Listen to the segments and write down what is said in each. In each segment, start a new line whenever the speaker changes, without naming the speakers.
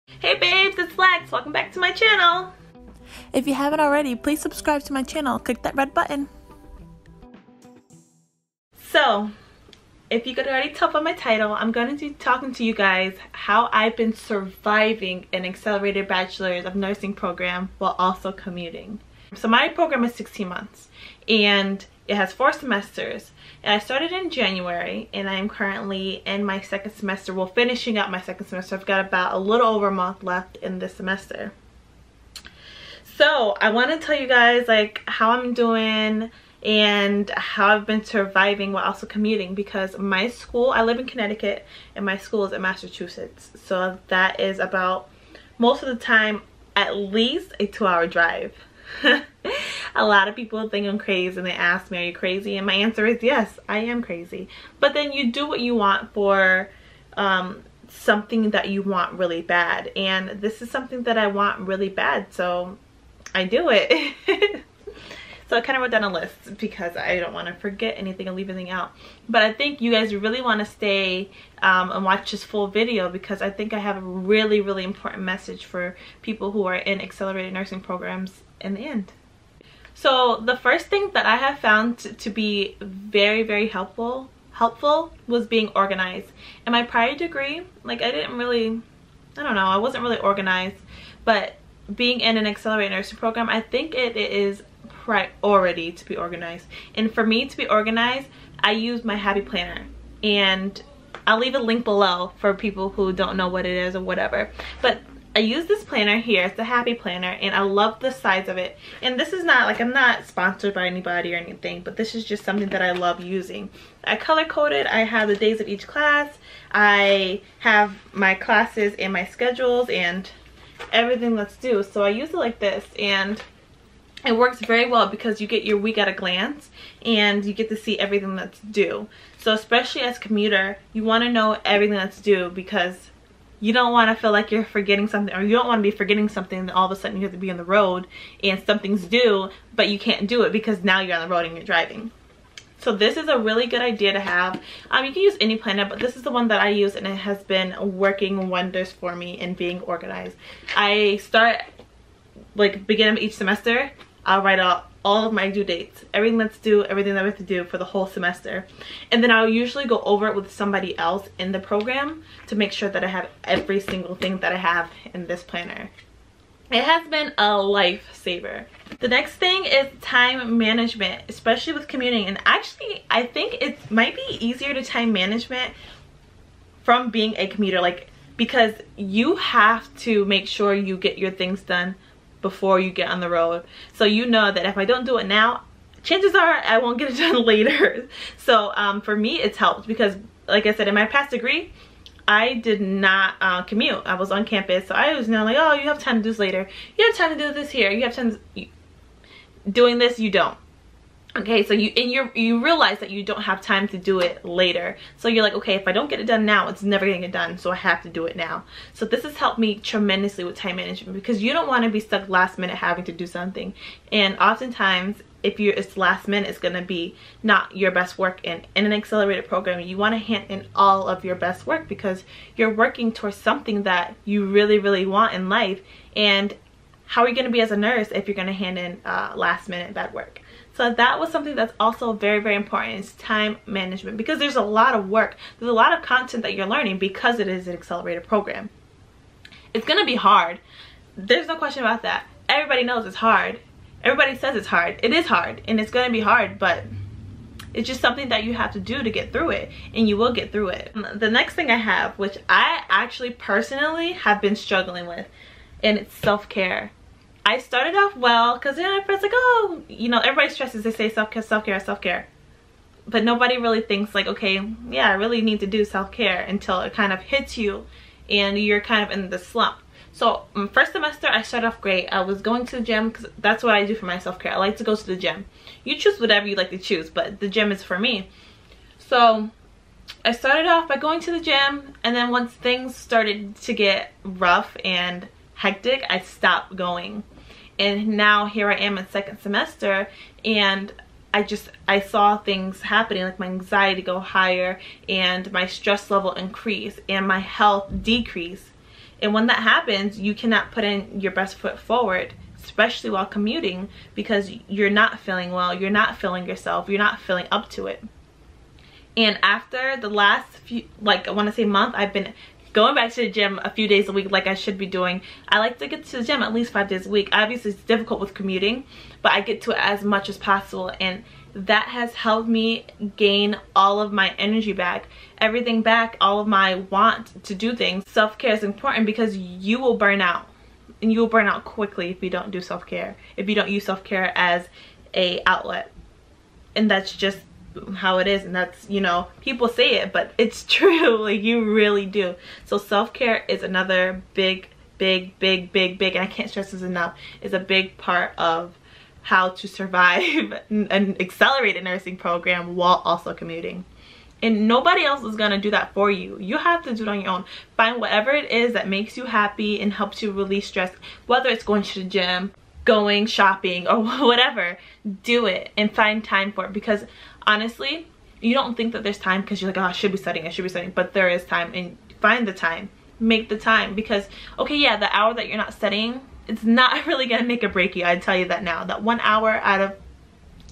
Hey babes, it's Lex. Welcome back to my channel.
If you haven't already, please subscribe to my channel. Click that red button.
So, if you could already tell from my title, I'm going to be talking to you guys how I've been surviving an accelerated bachelor's of nursing program while also commuting. So my program is 16 months and it has 4 semesters. And I started in January and I am currently in my second semester. Well, finishing up my second semester. I've got about a little over a month left in this semester. So I want to tell you guys like how I'm doing and how I've been surviving while also commuting, because my school, I live in Connecticut and my school is in Massachusetts. So that is about, most of the time, at least a 2-hour drive. A lot of people think I'm crazy and they ask me, are you crazy? And my answer is yes, I am crazy. But then you do what you want for something that you want really bad. And this is something that I want really bad, so I do it. So I kind of wrote down a list because I don't want to forget anything and leave anything out. But I think you guys really want to stay and watch this full video, because I think I have a really, really important message for people who are in accelerated nursing programs in the end. So the first thing that I have found to be very, very helpful was being organized. In my prior degree, like I wasn't really organized, but being in an accelerated nursing program, I think it is priority to be organized. And for me to be organized, I use my Happy Planner, and I'll leave a link below for people who don't know what it is or whatever. But I use this planner here. It's the Happy Planner, and I love the size of it. And this is not like, I'm not sponsored by anybody or anything, but this is just something that I love using. I color coded. I have the days of each class. I have my classes and my schedules and everything that's due. So I use it like this, and it works very well because you get your week at a glance and you get to see everything that's due. So especially as a commuter, you want to know everything that's due, because you don't want to feel like you're forgetting something, or you don't want to be forgetting something and all of a sudden you have to be on the road and something's due but you can't do it because now you're on the road and you're driving. So this is a really good idea to have. You can use any planner, but this is the one that I use and it has been working wonders for me in being organized. I start like beginning of each semester, I'll write out all of my due dates, everything that's due, everything that we have to do for the whole semester. And then I'll usually go over it with somebody else in the program to make sure that I have every single thing that I have in this planner. It has been a lifesaver. The next thing is time management, especially with commuting. And actually, I think it might be easier to time management from being a commuter, like, because you have to make sure you get your things done before you get on the road. So you know that if I don't do it now, chances are I won't get it done later. So for me, it's helped because, like I said, in my past degree, I did not commute. I was on campus, so I was like, oh, you have time to do this later. You have time to do this here. You have time to doing this. You don't. Okay, so you realize that you don't have time to do it later. So you're like, okay, if I don't get it done now, it's never gonna get done, so I have to do it now. So this has helped me tremendously with time management, because you don't want to be stuck last minute having to do something. And oftentimes, if it's last minute, it's gonna be not your best work. In an accelerated program, you want to hand in all of your best work because you're working towards something that you really, really want in life. And how are you gonna be as a nurse if you're gonna hand in last minute bad work? So that was something that's also very, very important, is time management, because there's a lot of work. There's a lot of content that you're learning because it is an accelerated program. It's going to be hard. There's no question about that. Everybody knows it's hard. Everybody says it's hard. It is hard, and it's going to be hard, but it's just something that you have to do to get through it, and you will get through it. The next thing I have, which I actually personally have been struggling with, and it's self-care. I started off well, because my friends like, oh, everybody stresses, they say self-care, self-care, self-care. But nobody really thinks like, okay, yeah, I really need to do self-care, until it kind of hits you and you're kind of in the slump. So first semester, I started off great. I was going to the gym, because that's what I do for my self-care. I like to go to the gym. You choose whatever you like to choose, but the gym is for me. So I started off by going to the gym, and then once things started to get rough and hectic, I stopped going. And now here I am in second semester, and I saw things happening, like my anxiety go higher and my stress level increase and my health decrease. And when that happens, you cannot put in your best foot forward, especially while commuting, because you're not feeling well, you're not feeling yourself, you're not feeling up to it. And after the last few, like I want to say month, I've been going back to the gym a few days a week like I should be doing. I like to get to the gym at least 5 days a week. Obviously it's difficult with commuting, but I get to it as much as possible, and that has helped me gain all of my energy back, everything back, all of my want to do things. Self-care is important because you will burn out, and you will burn out quickly if you don't do self-care, if you don't use self-care as a outlet. And that's just how it is, and that's, you know, people say it, but it's true. Like, you really do. So self-care is another big, and I can't stress this enough, is a big part of how to survive an accelerated nursing program while also commuting. And nobody else is gonna do that for you. You have to do it on your own. Find whatever it is that makes you happy and helps you release stress, whether it's going to the gym, going shopping, or whatever. Do it and find time for it, because honestly, you don't think that there's time because you're like, oh, I should be studying, but there is time, and find the time, make the time. Because okay, yeah, the hour that you're not studying, it's not really gonna make or break you. I tell you that now. That 1 hour out of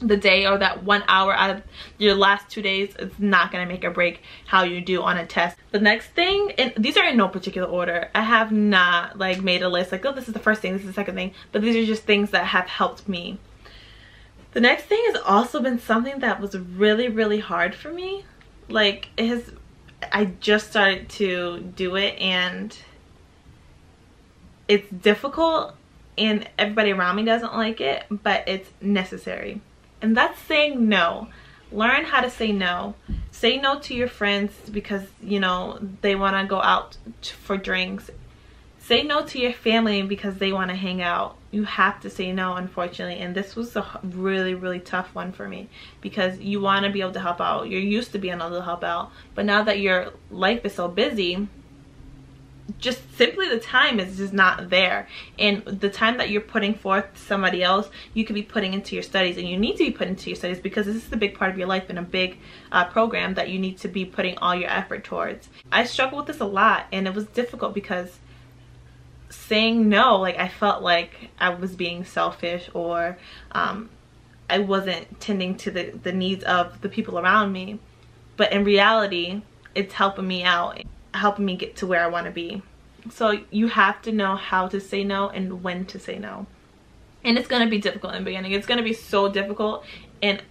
the day, or that 1 hour out of your last 2 days, it's not gonna make or break how you do on a test. The next thing, and these are in no particular order, I have not like made a list like, oh, this is the first thing, this is the second thing, but these are just things that have helped me. The next thing has also been something that was really hard for me. Like, I just started to do it, and it's difficult, and everybody around me doesn't like it, but it's necessary. And that's saying no. Learn how to say no. Say no to your friends because, you know, they want to go out for drinks. Say no to your family because they want to hang out. You have to say no, unfortunately. And this was a really tough one for me, because you want to be able to help out. You're used to being able to help out, but now that your life is so busy, just simply the time is just not there. And the time that you're putting forth to somebody else, you could be putting into your studies, and you need to be put into your studies because this is a big part of your life and a big program that you need to be putting all your effort towards. I struggled with this a lot, and it was difficult because saying no, like, I felt like I was being selfish, or I wasn't tending to the needs of the people around me. But in reality, it's helping me out, helping me get to where I want to be. So you have to know how to say no and when to say no. And it's going to be difficult in the beginning. It's going to be so difficult, and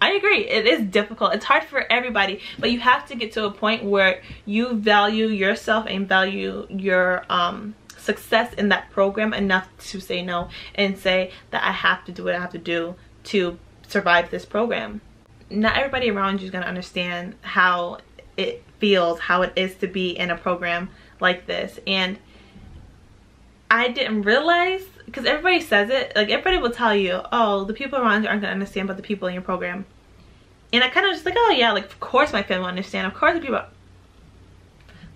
I agree, it is difficult. It's hard for everybody, but you have to get to a point where you value yourself and value your success in that program enough to say no, and say that I have to do what I have to do to survive this program. Not everybody around you is going to understand how it feels, how it is to be in a program like this. And I didn't realize, because everybody says it, like, everybody will tell you, oh, the people around you aren't going to understand but the people in your program. And I kind of just like, oh yeah, like, of course my family will understand, of course the people,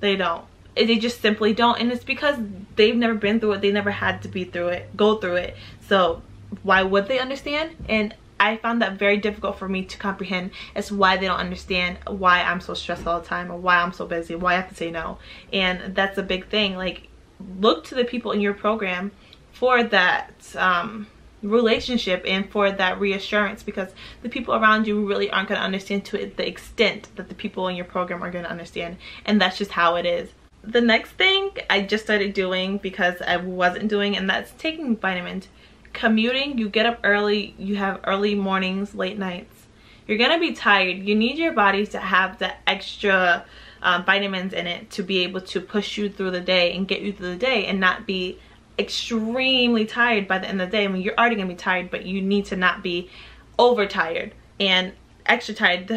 they don't. They just simply don't, and it's because they've never been through it, they never had to go through it, so why would they understand? And I found that very difficult for me to comprehend as to why they don't understand why I'm so stressed all the time, or why I'm so busy, why I have to say no. And that's a big thing. Like, look to the people in your program for that relationship and for that reassurance, because the people around you really aren't going to understand to the extent that the people in your program are going to understand, and that's just how it is. The next thing I just started doing because I wasn't doing, and that's taking vitamins. Commuting, you get up early, you have early mornings, late nights. You're gonna be tired. You need your body to have the extra vitamins in it to be able to push you through the day and get you through the day, and not be extremely tired by the end of the day. I mean, you're already gonna be tired, but you need to not be overtired and extra tired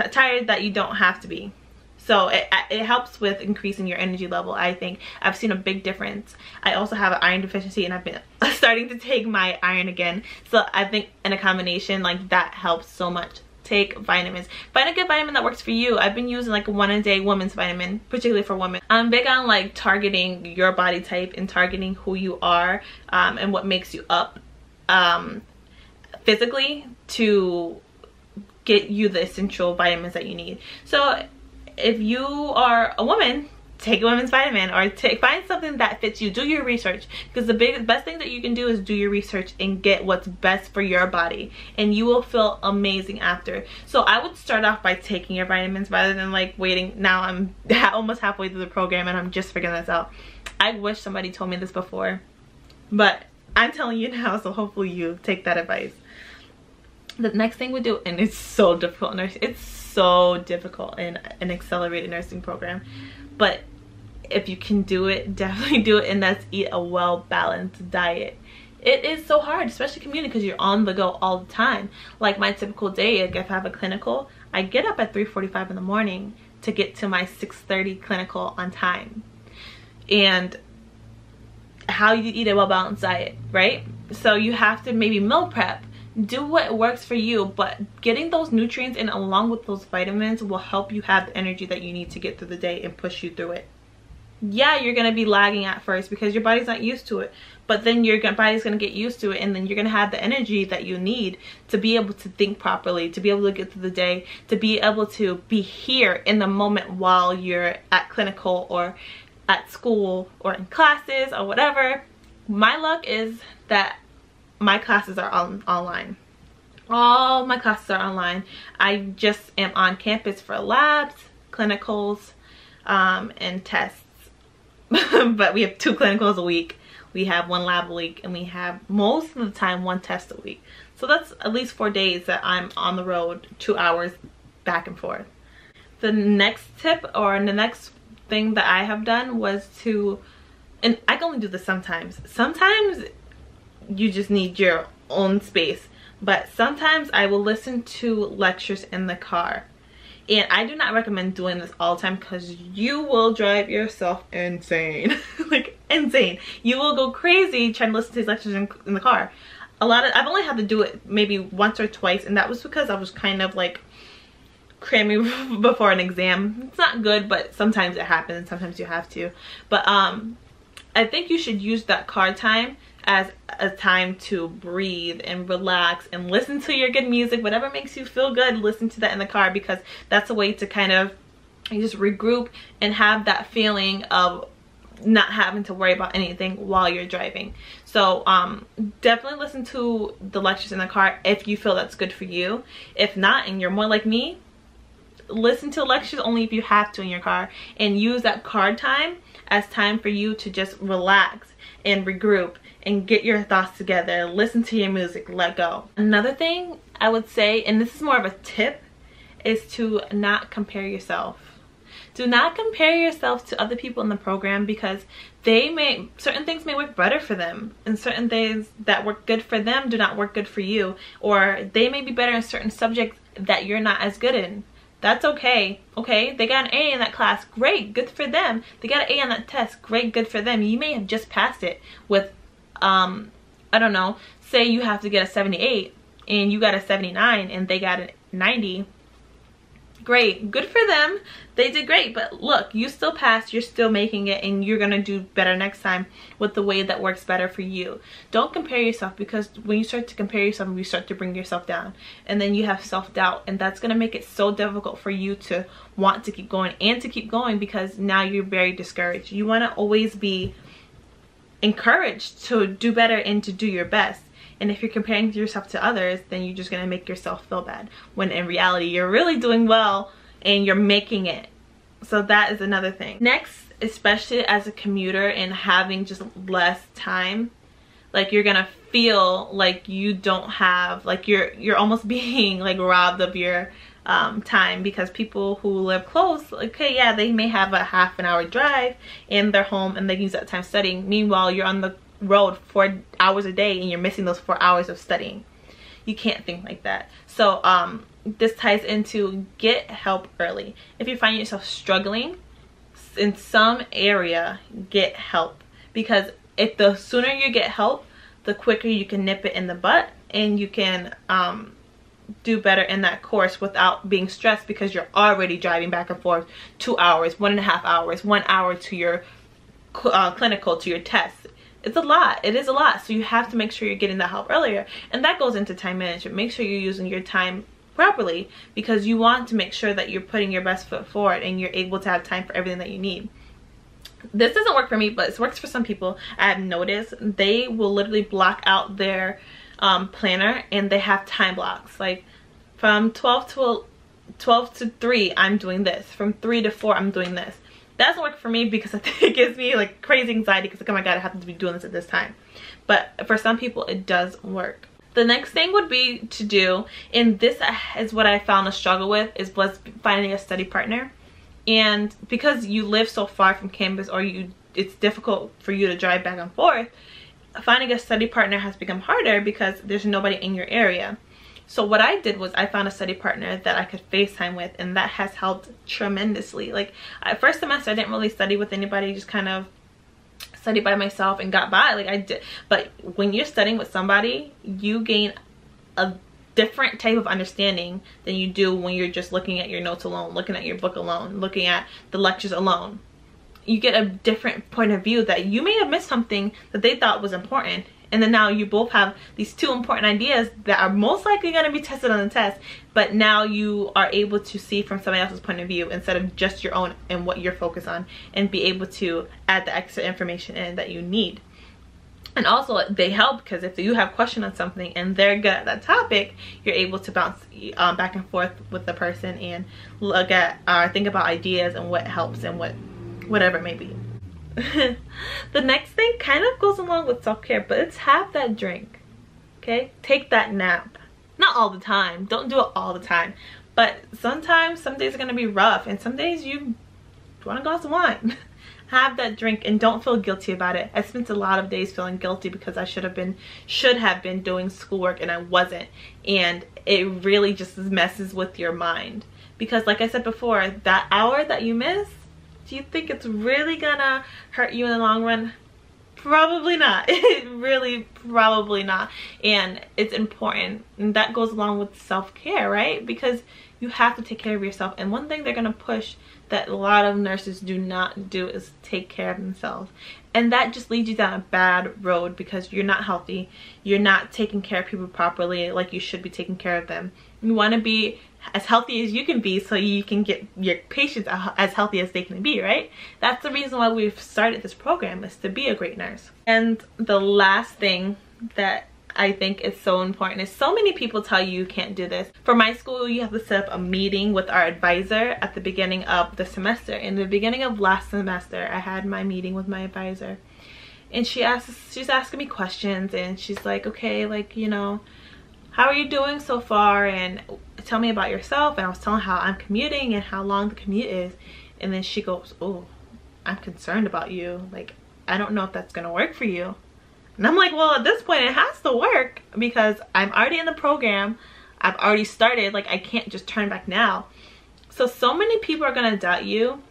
that you don't have to be. So it helps with increasing your energy level, I think. I've seen a big difference. I also have an iron deficiency, and I've been starting to take my iron again. So I think in a combination, like, that helps so much. Take vitamins. Find a good vitamin that works for you. I've been using like a 1-a-day women's vitamin, particularly for women. I'm big on like targeting your body type and targeting who you are and what makes you up physically to get you the essential vitamins that you need. So if you are a woman, take a women's vitamin, or find something that fits you. Do your research, because the best thing that you can do is do your research and get what's best for your body, and you will feel amazing after. So I would start off by taking your vitamins rather than like waiting. Now I'm almost halfway through the program and I'm just figuring this out. I wish somebody told me this before, but I'm telling you now, so hopefully you take that advice. The next thing we do, and it's so difficult in nursing, it's so difficult in an accelerated nursing program, but if you can do it, definitely do it, and that's eat a well-balanced diet. It is so hard, especially commuting, because you're on the go all the time. Like my typical day, like if I have a clinical, I get up at 3:45 in the morning to get to my 6:30 clinical on time. And how you eat a well-balanced diet, right? So you have to maybe meal prep, do what works for you, but getting those nutrients in along with those vitamins will help you have the energy that you need to get through the day and push you through it. Yeah, you're gonna be lagging at first because your body's not used to it, but then your body's gonna get used to it, and then you're gonna have the energy that you need to be able to think properly, to be able to get through the day, to be able to be here in the moment while you're at clinical or at school or in classes or whatever. My luck is that my classes are online. All my classes are online. I just am on campus for labs, clinicals, and tests. But we have 2 clinicals a week, we have 1 lab a week, and we have most of the time 1 test a week. So that's at least 4 days that I'm on the road, 2 hours back and forth. The next tip, or the next thing that I have done, was to, and I can only do this sometimes you just need your own space, but sometimes I will listen to lectures in the car. And I do not recommend doing this all the time, because you will drive yourself insane. Like insane. You will go crazy trying to listen to these lectures in the car. I've only had to do it maybe once or twice, and that was because I was kind of like cramming before an exam. It's not good, but sometimes it happens. Sometimes you have to. But I think you should use that car time as a time to breathe and relax and listen to your good music. Whatever makes you feel good, listen to that in the car, because that's a way to kind of just regroup and have that feeling of not having to worry about anything while you're driving. So definitely listen to the lectures in the car if you feel that's good for you. If not, and you're more like me, listen to lectures only if you have to in your car, and use that car time as time for you to just relax and regroup and get your thoughts together, listen to your music, let go. Another thing I would say, and this is more of a tip, is to not compare yourself. Do not compare yourself to other people in the program, because certain things may work better for them, and certain things that work good for them do not work good for you, or they may be better in certain subjects that you're not as good in. That's okay. Okay, they got an A in that class, great, good for them. They got an A on that test, great, good for them. You may have just passed it with I don't know, say you have to get a 78 and you got a 79 and they got a 90. Great, good for them, they did great. But look, you still passed, you're still making it, and you're gonna do better next time with the way that works better for you. Don't compare yourself, because when you start to compare yourself, you start to bring yourself down, and then you have self-doubt, and that's gonna make it so difficult for you to want to keep going and to keep going, because now you're very discouraged. You want to always be encouraged to do better and to do your best. And if you're comparing yourself to others, then you're just gonna make yourself feel bad, when in reality you're really doing well and you're making it. So that is another thing. Next, especially as a commuter and having just less time, like you're gonna feel like you don't have, like you're almost being like robbed of your time, because people who live close, okay, yeah, they may have a half an hour drive and they're home and they can use that time studying. Meanwhile, you're on the road 4 hours a day and you're missing those 4 hours of studying. You can't think like that. So this ties into get help early. If you find yourself struggling in some area, get help, because if the sooner you get help, the quicker you can nip it in the butt, and you can do better in that course without being stressed, because you're already driving back and forth 2 hours, 1.5 hours, 1 hour to your clinical, to your test. It's a lot. It is a lot. So you have to make sure you're getting that help earlier, and that goes into time management. Make sure you're using your time properly, because you want to make sure that you're putting your best foot forward and you're able to have time for everything that you need. This doesn't work for me, but it works for some people. I have noticed they will literally block out their planner, and they have time blocks. Like from 12 to 3, I'm doing this. From 3 to 4, I'm doing this. That doesn't work for me because I think it gives me like crazy anxiety because like, oh my god, I have to be doing this at this time. But for some people, it does work. The next thing would be to do, and this is what I found a struggle with, was finding a study partner. And because you live so far from campus, or it's difficult for you to drive back and forth, finding a study partner has become harder because there's nobody in your area. So what I did was I found a study partner that I could FaceTime with, and that has helped tremendously. Like first semester I didn't really study with anybody, just kind of studied by myself and got by like I did. But when you're studying with somebody, you gain a different type of understanding than you do when you're just looking at your notes alone, looking at your book alone, looking at the lectures alone. You get a different point of view that you may have missed something that they thought was important, and then now you both have these two important ideas that are most likely going to be tested on the test, but now you are able to see from somebody else's point of view instead of just your own and what you're focused on, and be able to add the extra information in that you need. And also they help because if you have a question on something and they're good at that topic, you're able to bounce back and forth with the person and look at think about ideas and what helps and whatever it may be. The next thing kind of goes along with self-care, but it's have that drink. Okay, take that nap. Not all the time, don't do it all the time, but sometimes some days are going to be rough, and some days you want a glass of wine. Have that drink and don't feel guilty about it. I spent a lot of days feeling guilty because I should have been doing schoolwork and I wasn't, and it really just messes with your mind because like I said before, that hour that you miss, do you think it's really gonna hurt you in the long run? Probably not. It really probably not. And it's important, and that goes along with self-care, right? Because you have to take care of yourself, and one thing they're gonna push that a lot of nurses do not do is take care of themselves, and that just leads you down a bad road because you're not healthy, you're not taking care of people properly like you should be taking care of them. You want to be as healthy as you can be so you can get your patients as healthy as they can be, right? That's the reason why we've started this program, is to be a great nurse. And the last thing that I think is so important is so many people tell you you can't do this. For my school, you have to set up a meeting with our advisor at the beginning of the semester. In the beginning of last semester, I had my meeting with my advisor, and she's asking me questions, and she's like, okay, like, you know, how are you doing so far, and tell me about yourself. And I was telling how I'm commuting and how long the commute is, and then she goes, oh, I'm concerned about you, like I don't know if that's gonna work for you. And I'm like, well, at this point it has to work because I'm already in the program, I've already started, like I can't just turn back now. So many people are gonna doubt you,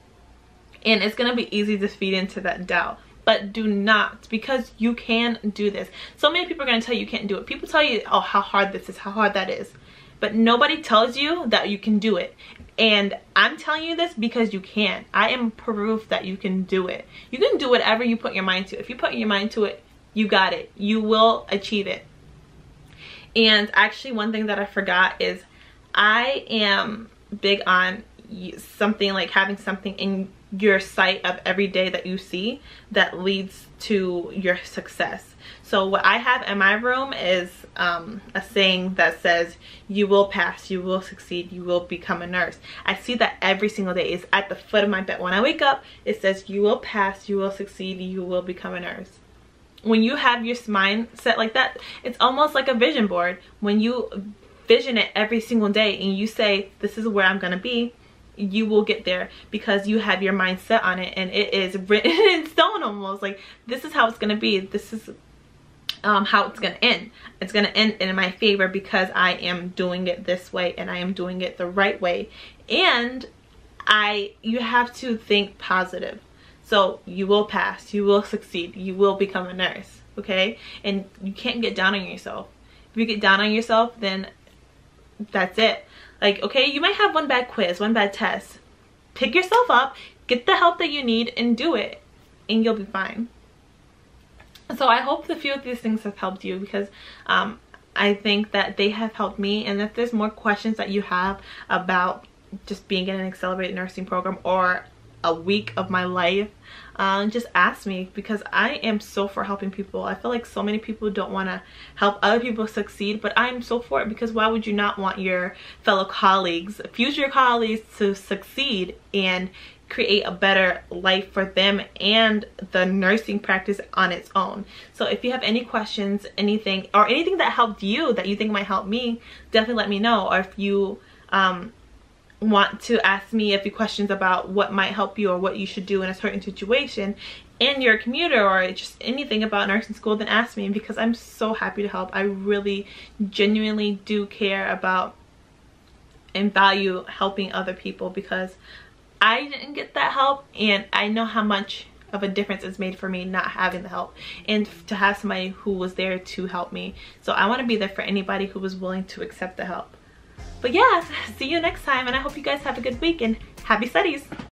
and it's gonna be easy to feed into that doubt. But do not, because you can do this. So many people are gonna tell you can't do it. People tell you, oh, how hard this is, how hard that is. But nobody tells you that you can do it. And I'm telling you this because you can. I am proof that you can do it. You can do whatever you put your mind to. If you put your mind to it, you got it. You will achieve it. And actually, one thing that I forgot is I am big on something like having something in your sight of every day that you see that leads to your success. So what I have in my room is a saying that says, you will pass, you will succeed, you will become a nurse. I see that every single day. It's at the foot of my bed. When I wake up, it says, you will pass, you will succeed, you will become a nurse. When you have your mind set like that, it's almost like a vision board. When you vision it every single day and you say, this is where I'm gonna be, you will get there because you have your mind set on it, and it is written in stone almost. Like, this is how it's gonna be, this is how it's gonna end. It's gonna end in my favor because I am doing it this way, and I am doing it the right way. And you have to think positive. So you will pass, you will succeed, you will become a nurse, okay? And you can't get down on yourself. If you get down on yourself, then that's it. Like, okay, you might have one bad quiz, one bad test. Pick yourself up, get the help that you need, and do it, and you'll be fine. So I hope a few of these things have helped you, because I think that they have helped me. And if there's more questions that you have about just being in an accelerated nursing program or a week of my life, just ask me, because I am so for helping people. I feel like so many people don't want to help other people succeed, but I'm so for it, because why would you not want your fellow colleagues, future colleagues, to succeed and create a better life for them and the nursing practice on its own? So if you have any questions, anything that helped you that you think might help me, definitely let me know. Or if you want to ask me a few questions about what might help you or what you should do in a certain situation and you're a commuter, or just anything about nursing school, then ask me, because I'm so happy to help. I really genuinely do care about and value helping other people, because I didn't get that help, and I know how much of a difference it's made for me not having the help, and to have somebody who was there to help me. So I want to be there for anybody who was willing to accept the help. But yeah, see you next time, and I hope you guys have a good week and happy studies.